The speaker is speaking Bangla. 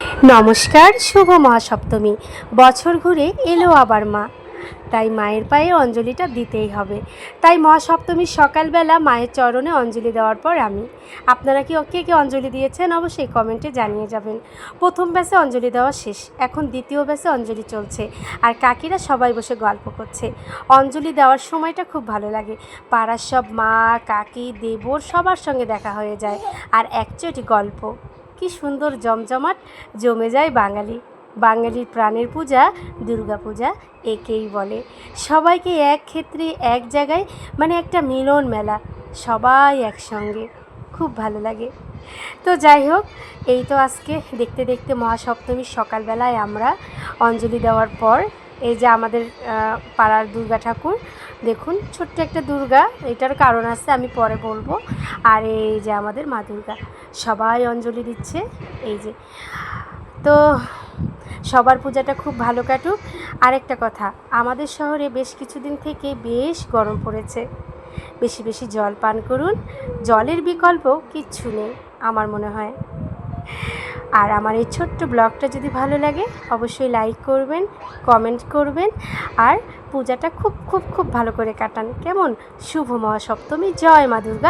নমস্কার, শুভ মহাসপ্তমী। বছর ঘুরে এলো আবার মা, তাই মায়ের পায়ে অঞ্জলিটা দিতেই হবে। তাই মহাসপ্তমীর সকালবেলা মায়ের চরণে অঞ্জলি দেওয়ার পর আপনারা কে কে অঞ্জলি দিয়েছেন অবশ্যই কমেন্টে জানিয়ে যাবেন। প্রথম ব্যাচে অঞ্জলি দেওয়া শেষ, এখন দ্বিতীয় ব্যাচে অঞ্জলি চলছে, আর কাকিরা সবাই বসে গল্প করছে। অঞ্জলি দেওয়ার সময়টা খুব ভালো লাগে, পাড়ার সব মা কাকি দেবর সবার সঙ্গে দেখা হয়ে যায়, আর একচোটি গল্প। কি সুন্দর জমজমাট জমে যায় বাঙালির প্রাণের পূজা দুর্গা পূজা একেই বলে। সবাইকে এক ক্ষেত্রে এক জায়গায়, মানে একটা মিলন মেলা, সবাই একসঙ্গে, খুব ভালো লাগে। তো যাই হোক, এই তো আজকে দেখতে দেখতে মহাসপ্তমীর সকালবেলায় আমরা অঞ্জলি দেওয়ার পর এই যে আমাদের পাড়ার দুর্গা ঠাকুর, দেখুন ছোট্ট একটা দুর্গা, এটার কারণ আছে আমি পরে বলবো। আর এই যে আমাদের মা দুর্গা, সবাই অঞ্জলি দিচ্ছে। এই যে, তো সবার পূজাটা খুব ভালো কাটুক। আরেকটা কথা, আমাদের শহরে বেশ কিছুদিন থেকে বেশ গরম পড়েছে, বেশি বেশি জল পান করুন, জলের বিকল্প কিচ্ছু নেই আমার মনে হয়। আর আমার এই ছোট্ট ব্লগটা যদি ভালো লাগে অবশ্যই লাইক করবেন, কমেন্ট করবেন, আর পূজাটা খুব খুব খুব ভালো করে কাটান কেমন। শুভ মহাসপ্তমী, জয় মা দুর্গা।